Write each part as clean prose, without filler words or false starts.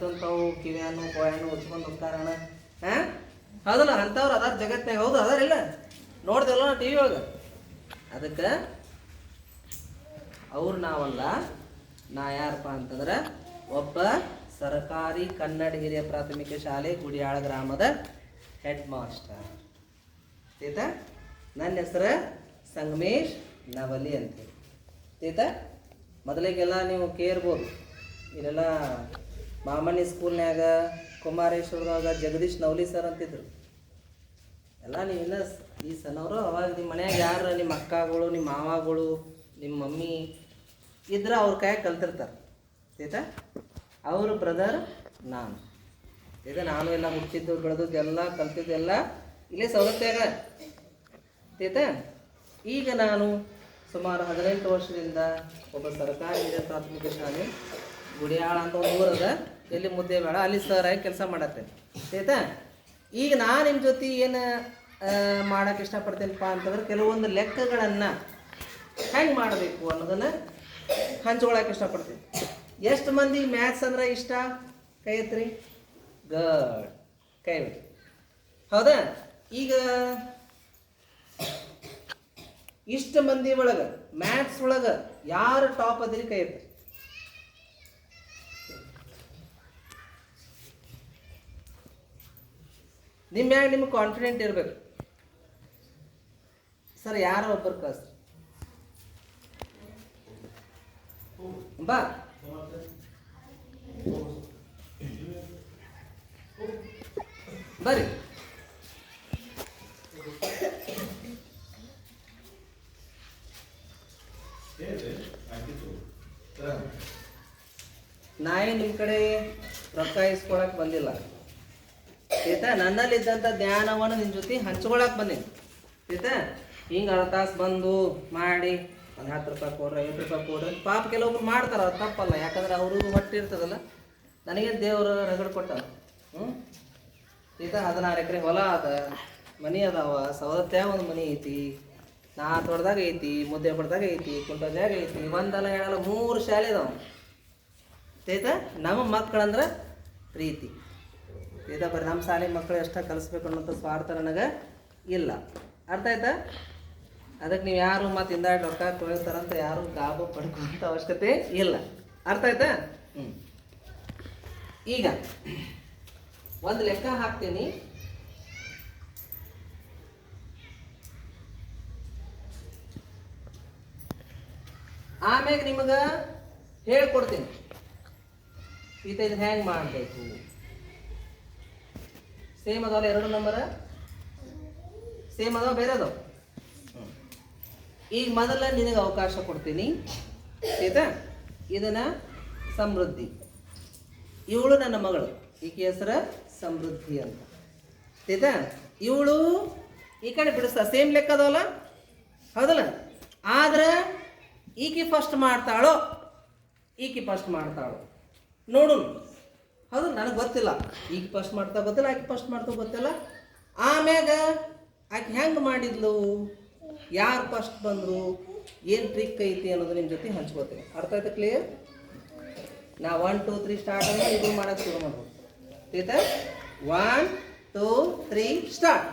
ಎಂತವು ಕಿವ್ಯಾನು ಕೋಯಾನು ಉಚ್ಕೊಂಡು ಹೋಗ್ತಾರಣ. ಹಾಂ ಹೌದಲ್ಲ, ಅಂಥವ್ರು ಅದಾರ ಜಗತ್ನಾಗ. ಹೌದು ಅದಾರಿಲ್ಲ, ನೋಡ್ದಲ್ಲ ನಾವು ಟಿ ವಿ ಒಳಗೆ. ಅದಕ್ಕೆ ಅವ್ರು ನಾವಲ್ಲ, ನಾ ಯಾರಪ್ಪ ಅಂತಂದ್ರೆ ಒಬ್ಬ ಸರ್ಕಾರಿ ಕನ್ನಡ ಹಿರಿಯ ಪ್ರಾಥಮಿಕ ಶಾಲೆ ಗುಡಿಯಾಳ ಗ್ರಾಮದ ಹೆಡ್ ಮಾಸ್ಟರ್. ಆಯ್ತಾ? ನನ್ನ ಹೆಸರು ಸಂಗಮೇಶ್ ನವಲಿ ಅಂತೇಳಿ. ಆಯ್ತಾ? ಮೊದಲಿಗೆಲ್ಲ ನೀವು ಕೇರ್ಬೋದು, ಇಲ್ಲೆಲ್ಲ ಮಾಮನಿ ಸ್ಕೂಲ್ನ್ಯಾಗ ಕುಮಾರೇಶ್ವರದಾಗ ಜಗದೀಶ್ ನವಲಿ ಸರ್ ಅಂತಿದ್ರು. ಎಲ್ಲ ನೀವಿನ್ನ ಈ ಸಣ್ಣವರು. ಅವಾಗ ನಿಮ್ಮ ಮನ್ಯಾಗ ಯಾರು ನಿಮ್ಮ ಅಕ್ಕಗಳು, ನಿಮ್ಮ ಮಾವಗಳು, ನಿಮ್ಮ ಮಮ್ಮಿ ಇದ್ರೆ ಅವ್ರ ಕೈಯಾಗ ಕಲ್ತಿರ್ತಾರೆ. ಆಯ್ತಾ? ಅವ್ರ ಬ್ರದರ್ ನಾನು. ಆಯ್ತಾ? ನಾನು ಎಲ್ಲ ಹುಟ್ಟಿದ್ದು ಬೆಳೆದದ್ದು ಎಲ್ಲ ಕಲ್ತಿದ್ದು ಎಲ್ಲ ಇಲ್ಲೇ ಸವದತ್ತ್ಯಾಗ. ಆಯ್ತಾ? ಈಗ ನಾನು ಸುಮಾರು 18 ವರ್ಷದಿಂದ ಒಬ್ಬ ಸರ್ಕಾರಿ ಹಿರಿಯ ಪ್ರಾಥಮಿಕ ಶಾಲೆ ಗುಡಿಯಾಳ ಅಂತ ಒಂದು ಊರದ, ಎಲ್ಲಿ ಮುದ್ದೇಬೇಡ, ಅಲ್ಲಿ ಸರ್ ಆಗಿ ಕೆಲಸ ಮಾಡತ್ತೇನೆ. ಆಯ್ತಾ? ಈಗ ನಾನು ನಿಮ್ಮ ಜೊತೆ ಏನು ಮಾಡೋಕ್ಕೆ ಇಷ್ಟಪಡ್ತೇನಪ್ಪ ಅಂತಂದ್ರೆ ಕೆಲವೊಂದು ಲೆಕ್ಕಗಳನ್ನು ಹೆಂಗೆ ಮಾಡಬೇಕು ಅನ್ನೋದನ್ನು ಹಂಚ್ಕೊಳಕ್ಕೆ ಇಷ್ಟಪಡ್ತೀನಿ. ಎಷ್ಟು ಮಂದಿಗೆ ಮ್ಯಾಥ್ಸ್ ಅಂದ್ರೆ ಇಷ್ಟ? ಕೈ ಎತ್ರಿ. ಗಡ್, ಕೈ ಬಿಡಿ. ಹೌದಾ? ಈಗ ಇಷ್ಟು ಮಂದಿ ಒಳಗೆ ಮ್ಯಾಥ್ಸ್ ಒಳಗೆ ಯಾರು ಟಾಪ್ ಅದ್ರಿ? ಕೈ ಎತ್ರಿ. ನಿಮ್ಮ ಮ್ಯಾಗ ನಿಮ್ಗೆ ಕಾನ್ಫಿಡೆಂಟ್ ಇರಬೇಕು. ಸರ್ ಯಾರೋ ಒಬ್ಬರು ಕಳಿಸ್ರಿ ಬಾ. ಬರ್ರಿ. ನಾಯಿ ನಿಮ್ಮ ಕಡೆ ರೊಕ್ಕ ಇಸ್ಕೊಳಕ್ಕೆ ಬಂದಿಲ್ಲ. ಆಯ್ತಾ? ನನ್ನಲ್ಲಿದ್ದಂಥ ಜ್ಞಾನವನ್ನು ನಿಮ್ಮ ಜೊತೆ ಹಂಚ್ಕೊಳಕ್ಕೆ ಬಂದೀನಿ. ಆಯ್ತಾ? ಹಿಂಗೆ ಅರ್ಧ ತಾಸು ಬಂದು ಮಾಡಿ ಒಂದು 10 ರೂಪಾಯಿ ಕೊಡ್ರಿ, 50 ರೂಪಾಯಿ ಕೊಡ್ರಿ. ಪಾಪ ಕೆಲವೊಬ್ರು ಮಾಡ್ತಾರೆ, ಅದು ತಪ್ಪಲ್ಲ. ಯಾಕಂದ್ರೆ ಅವ್ರಿಗೂ ಹೊಟ್ಟೆ ಇರ್ತದಲ್ಲ. ನನಗೆ ದೇವರು ರಗಡ್ ಕೊಟ್ಟ. ಆಯ್ತಾ? 16 ಎಕರೆ ಹೊಲ ಅದ, ಮನೆ ಅದಾವ. ಸವದತ್ತ್ಯಾಗ ಒಂದು ಮನೆ ಐತಿ, ನಾತೋಟದಾಗ ಐತಿ, ಮುದ್ದೇಪುರದಾಗ ಐತಿ, ಕುಂಟೋಜಾಗ ಐತಿ. ಒಂದಲ್ಲ ಹೇಳಲ್ಲ 3 ಶಾಲೆ ಅದಾವ. ಆಯ್ತಾ? ನಮ್ಮ ಮಕ್ಕಳಂದ್ರೆ ಪ್ರೀತಿ. ಆಯ್ತಾ? ಬರೀ ನಮ್ಮ ಶಾಲೆ ಮಕ್ಕಳು ಎಷ್ಟ ಕಲಿಸ್ಬೇಕು ಅನ್ನೋಂಥ ಸ್ವಾರ್ಥ ನನಗೆ ಇಲ್ಲ. ಅರ್ಥ ಆಯ್ತಾ? ಅದಕ್ಕೆ ನೀವು ಯಾರು ಮತ್ತು ಹಿಂದಾಡಿ ರೊಕ್ಕ ತೊಳಿತಾರಂತ ಯಾರು ಗಾಬು ಪಡ್ಕೊಂತ ಅವಶ್ಯಕತೆ ಇಲ್ಲ. ಅರ್ಥ ಆಯ್ತಾ? ಈಗ ಒಂದು ಲೆಕ್ಕ ಹಾಕ್ತೀನಿ. ಆಮ್ಯಾಗ ನಿಮಗೆ ಹೇಳ್ಕೊಡ್ತೀನಿ ಇದು ಹೆಂಗೆ ಮಾಡಬೇಕು. ಸೇಮ್ ಅದಾವಲ್ಲ, 2 ನಂಬರ ಸೇಮ್ ಅದಾವ, ಬೇರೆ ಅದಾವ. ಈಗ ಮೊದಲ ನಿನಗೆ ಅವಕಾಶ ಕೊಡ್ತೀನಿ. ಆಯ್ತಾ? ಇದನ್ನ ಸಮೃದ್ಧಿ, ಇವಳು ನನ್ನ ಮಗಳು, ಈಕೆ ಹೆಸರು ಸಮೃದ್ಧಿ ಅಂತ. ಆಯ್ತಾ? ಇವಳು ಈ ಕಡೆ ಬಿಡಿಸ್ತಾ ಸೇಮ್ ಲೆಕ್ಕ ಅದಾವಲ್ಲ, ಹೌದಲ್ಲ? ಆದ್ರೆ ಈಕೆ ಫಸ್ಟ್ ಮಾಡ್ತಾಳೋ ಈಕೆ ಫಸ್ಟ್ ಮಾಡ್ತಾಳೋ ನೋಡು. ಹೌದು, ನನಗೆ ಗೊತ್ತಿಲ್ಲ. ಈಗ ಫಸ್ಟ್ ಮಾಡ್ತಾ ಗೊತ್ತಿಲ್ಲ, ಆಕೆ ಫಸ್ಟ್ ಮಾಡ್ತಾ ಗೊತ್ತಿಲ್ಲ. ಆಮ್ಯಾಗ ಆಕೆ ಹೆಂಗೆ ಮಾಡಿದ್ಲು, ಯಾರು ಫಸ್ಟ್ ಬಂದರು, ಏನು ಟ್ರಿಕ್ ಐತಿ ಅನ್ನೋದು ನಿಮ್ಮ ಜೊತೆ ಹಂಚ್ಕೋತೀನಿ. ಅರ್ಥ ಆಯ್ತಾ? ಕ್ಲಿಯರ್? ನಾ 1 2 3 ಸ್ಟಾರ್ಟ್ ಅಂದರೆ ಇದು ಮಾಡೋಕ್ಕೆ ಶುರು ಮಾಡ್ಬೋದು. ಆಯ್ತಾ? 1 2 3 ಸ್ಟಾರ್ಟ್.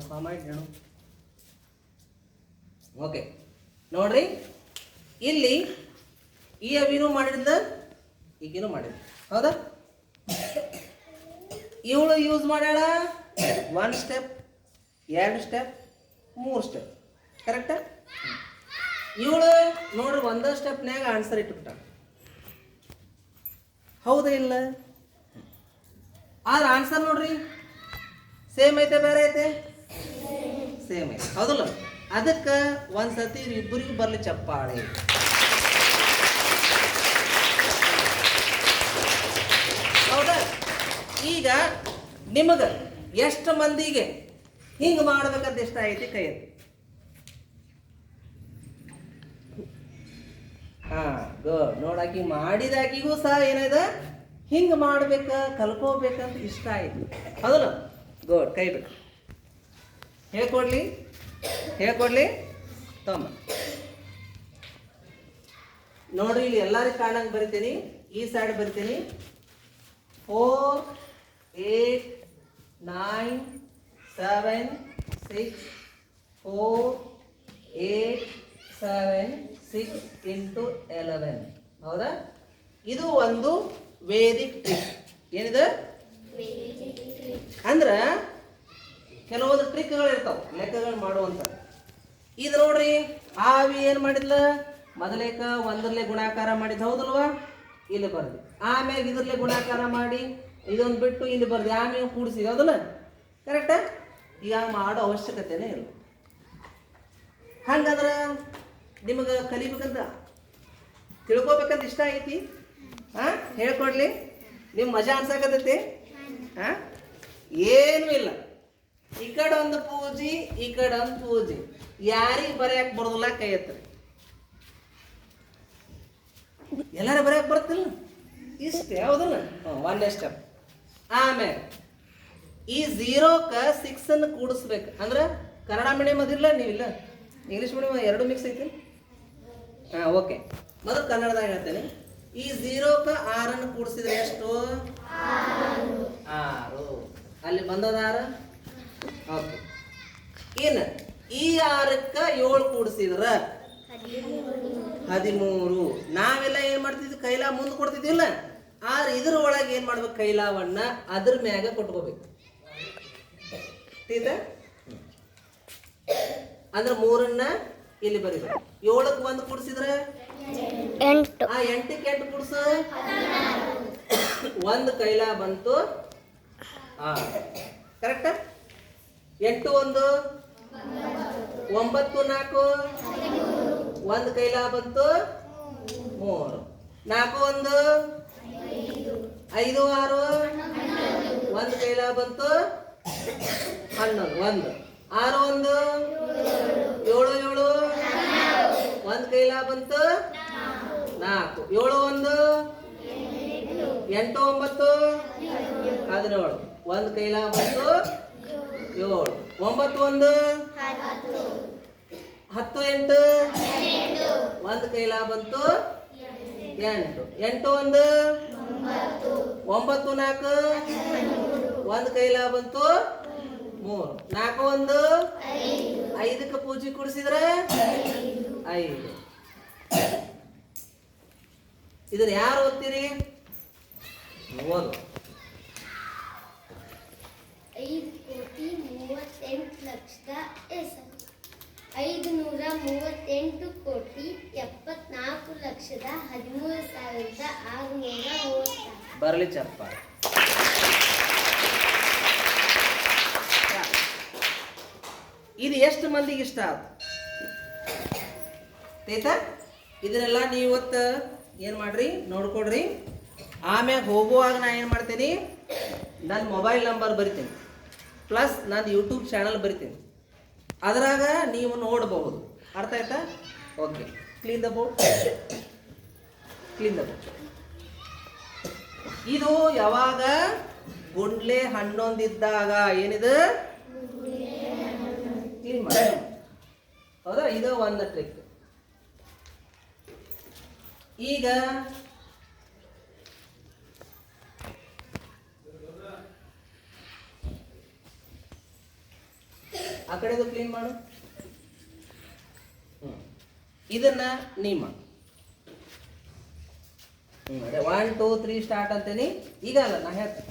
ಫಾರ್ಮ್ ಆಯ್ತು ಹೇಳು. ಓಕೆ ನೋಡ್ರಿ, ಇಲ್ಲಿ ಈ ಅವಿನೂ ಮಾಡಿದ್ಲ, ಈಗಿನೂ ಮಾಡಿದ್ಲ. ಹೌದಾ? ಇವಳು ಯೂಸ್ ಮಾಡ್ಯಾಳ 1 ಸ್ಟೆಪ್, 2 ಸ್ಟೆಪ್, 3 ಸ್ಟೆಪ್. ಕರೆಕ್ಟಾ? ಇವಳು ನೋಡ್ರಿ ಒಂದೇ ಸ್ಟೆಪ್ನ್ಯಾಗ ಆನ್ಸರ್ ಇಟ್ಬಿಟ್ಟ. ಹೌದಾ ಇಲ್ಲ? ಆದ್ರೆ ಆನ್ಸರ್ ನೋಡ್ರಿ ಸೇಮ್ ಐತೆ ಬೇರೆ ಐತೆ? ಸೇಮ್ ಐತಿ ಹೌದಲ್ಲ. ಅದಕ್ಕೆ ಒಂದ್ಸತಿ ಇಬ್ಬರಿಗೂ ಬರಲಿ ಚಪ್ಪಾಳೆ. ಹೌದಾ? ಈಗ ನಿಮಗೆ ಎಷ್ಟು ಮಂದಿಗೆ ಹಿಂಗೆ ಮಾಡ್ಬೇಕಂತ ಇಷ್ಟ ಐತಿ ಕೈ ಎತ್ತಿ. ಹಾಂ ಗುಡ್. ನೋಡಾಕಿ ಮಾಡಿದಾಕಿಗೂ ಸಹ ಏನಿದೆ ಹಿಂಗೆ ಮಾಡ್ಬೇಕ ಕಲ್ಕೋಬೇಕಂತ ಇಷ್ಟ ಆಯ್ತು ಹೌದಲ್ಲ. ಗುಡ್. ಕೈ ಬಿಟ್ಟು ಹೇಳ್ಕೊಡ್ಲಿ ತಮ್ಮ ನೋಡ್ರಿ. ಇಲ್ಲಿ ಎಲ್ಲರಿಗೂ ಕಾಣಂಗೆ ಬರಿತೀನಿ. ಈ ಸೈಡ್ ಬರಿತೀನಿ. 4 8 9 7 6 4 8 7 6 into 11. ಹೌದಾ? ಇದು ಒಂದು ವೇದಿಕ್ ಟ್ರಿಕ್. ಏನಿದೆ ಅಂದ್ರೆ ಕೆಲವೊಂದು ಟ್ರಿಕ್ಗಳು ಇರ್ತಾವ ಲೆಕ್ಕಗಳು ಮಾಡುವಂತ. ಇದು ನೋಡ್ರಿ, ಆವಿ ಏನು ಮಾಡಿದ್ಲ, ಮೊದಲೇಕ ಒಂದರಲ್ಲೇ ಗುಣಾಕಾರ ಮಾಡಿದ್ ಹೌದಲ್ವಾ, ಇಲ್ಲಿ ಬರ್ದಿ. ಆಮ್ಯಾಗ ಇದ್ರಲ್ಲೇ ಗುಣಾಕಾರ ಮಾಡಿ ಇದೊಂದು ಬಿಟ್ಟು ಇಲ್ಲಿ ಬರ್ದಿ, ಆಮೇಲೆ ಕೂಡಿಸಿದ ಹೌದಲ್ಲ. ಕರೆಕ್ಟಾ? ಈಗ ಮಾಡೋ ಅವಶ್ಯಕತೆನೇ ಇಲ್ಲ. ಹಂಗಂದ್ರೆ ನಿಮಗೆ ಕಲಿಬೇಕಂತ ತಿಳ್ಕೊಬೇಕಂತ ಇಷ್ಟ ಐತಿ. ಹಾಂ ಹೇಳ್ಕೊಡ್ಲಿ? ನಿಮ್ಮ ಮಜಾ ಅನ್ಸಕತ್ತೈತಿ? ಹಾಂ ಏನೂ ಇಲ್ಲ. ಈ ಕಡೆ ಒಂದು ಪೂಜಿ, ಈ ಕಡೆ ಒಂದು ಪೂಜಿ. ಯಾರಿಗೆ ಬರೆಯಕ್ಕೆ ಬರೋದಿಲ್ಲ ಕೈ ಎತ್ತರಿ. ಎಲ್ಲಾರು ಬರೆಯಕ್ಕೆ ಬರ್ತಿಲ್ಲ ಇಷ್ಟೇ ಹೌದಲ್ಲ. ಒಂದೇ ಸ್ಟೆಪ್. ಆಮೇಲೆ ಈ 0ಕ್ಕೆ 6 ಕೂಡಿಸ್ಬೇಕು. ಅಂದ್ರೆ ಕನ್ನಡ ಮೀಡಿಯಮ್ ಅದಿಲ್ಲ, ನೀವಿಲ್ಲ ಇಂಗ್ಲೀಷ್ ಮೀಡಿಯಮ್ ಎರಡು ಮಿಕ್ಸ್ ಐತಿ. ಹಾಂ ಓಕೆ. ಮೊದಲು ಕನ್ನಡದಾಗ ಹೇಳ್ತೇನೆ. ಈ 0ಕ್ಕೆ 6 ಕೂಡಿಸಿದ್ರೆ ಎಷ್ಟು? 6. ಅಲ್ಲಿ ಬಂದದ 6. ಓಕೆ. ಇನ್ನು ಈ 6ಕ್ಕೆ 7 ಕೂಡಿಸಿದ್ರ 13. ನಾವೆಲ್ಲ ಏನು ಮಾಡ್ತಿದ್ವಿ, ಕೈಲಾ ಮುಂದೆ ಕೊಡ್ತಿದ್ದಿಲ್ಲ. ಆದ್ರೆ ಇದ್ರ ಒಳಗೆ ಏನು ಮಾಡ್ಬೇಕು, ಕೈಲಾವನ್ನ ಅದ್ರ ಮ್ಯಾಗ ಕೊಟ್ಕೋಬೇಕು. ಅಂದ್ರೆ 3ನ್ನ ಇಲ್ಲಿ ಬರೀಬೇಕು. 7ಕ್ಕೆ 1 ಕೂಡಿಸಿದ್ರೆ 8. ಆ 8ಕ್ಕೆ 8 ಕೂಡಿಸು, 1 ಕೈಲಾ ಬಂತು. ಕರೆಕ್ಟಾ? 8 1 9 4 1 ಕೈಲಾ ಬಂತು 3. 4 1 5 6 1 ಕೈಲಾ ಬಂತು 11. 1 6 1 7 7 1 ಕೈಲಾ ಬಂತು 4. 7 1 8 9 17 1 ಕೈಲಾ ಬಂತು 7. 9 1 10 8 1 ಕೈಲಾ ಬಂತು 8. 8 1 9 4 1 ಕೈಲಾ ಬಂತು 3. 4 1 5ಕ್ಕೆ ಪೂಜೆ ಕೂಡಿಸಿದ್ರೆ 5. ಇದನ್ನ ಯಾರು ಓದ್ತೀರಿ? ಓದು. 538,74,13,630. ಬರಲಿ ಚಪ್ಪ. ಇದು ಎಷ್ಟು ಮಂದಿಗೆ ಇಷ್ಟ ಆಯ್ತಾ? ಇದನ್ನೆಲ್ಲ ನೀವು ಇವತ್ತು ಏನು ಮಾಡ್ರಿ, ನೋಡ್ಕೊಡ್ರಿ. ಆಮ್ಯಾಗ ಹೋಗುವಾಗ ನಾ ಏನು ಮಾಡ್ತೀನಿ, ನನ್ನ ಮೊಬೈಲ್ ನಂಬರ್ ಬರಿತೀನಿ, ಪ್ಲಸ್ ನಾನು ಯೂಟ್ಯೂಬ್ ಚಾನಲ್ ಬರಿತೀನಿ. ಅದರಾಗ ನೀವು ನೋಡಬಹುದು. ಅರ್ಥ ಆಯ್ತಾ? ಓಕೆ. Clean the board. ಇದು ಯಾವಾಗ ಗುಂಡ್ಲೆ ಹಣ್ಣೊಂದಿದ್ದಾಗ ಏನಿದೆ ಕ್ಲೀನ್ ಮಾಡಿ. ಹೌದಾ? ಇದು ಒಂದು ಟ್ರಿಕ್. ಈಗ ಆ ಕಡೆದು ಕ್ಲೀನ್ ಮಾಡು. ಇದನ್ನ ನೀ ಮಾಡು. ಅದೇ 1 2 3 ಸ್ಟಾರ್ಟ್ ಅಂತೇನಿ. ಈಗ ಅಲ್ಲ, ನಾ ಹೇಳ್ತೀನಿ.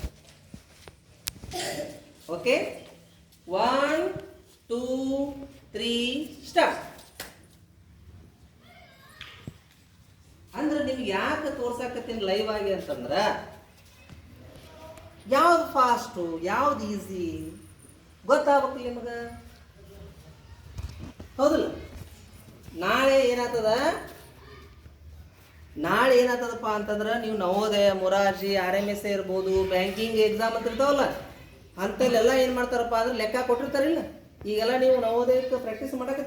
Okay, 1 2 3 start. ಅಂದ್ರೆ ನಿಮ್ಗೆ ಯಾಕೆ ತೋರ್ಸಾಕತ್ತೀನಿ ಲೈವ್ ಆಗಿ ಅಂತಂದ್ರ, ಯಾವ್ದು ಫಾಸ್ಟು ಯಾವ್ದು ಈಸಿ ಗೊತ್ತಾಗ್ಬೇಕು ನಿಮ್ಗೆ. ಹೌದಲ್ಲ? ನಾಳೆ ಏನಾಗ್ತದಪ್ಪ ಅಂತಂದ್ರೆ ನೀವು ನವೋದಯ, ಮೊರಾರ್ಜಿ, RMS ಇರ್ಬೋದು, ಬ್ಯಾಂಕಿಂಗ್ ಎಕ್ಸಾಮ್ ಅಂತ ಇರ್ತಾವಲ್ಲ, ಅಂಥಲ್ಲೆಲ್ಲ ಏನು ಮಾಡ್ತಾರಪ್ಪ ಅಂದ್ರೆ ಲೆಕ್ಕ ಕೊಟ್ಟಿರ್ತಾರಿಲ್ಲ. ಈಗೆಲ್ಲ ನೀವು ನವೋದಯಕ್ಕೆ ಪ್ರಾಕ್ಟೀಸ್ ಮಾಡಕ್ಕೆ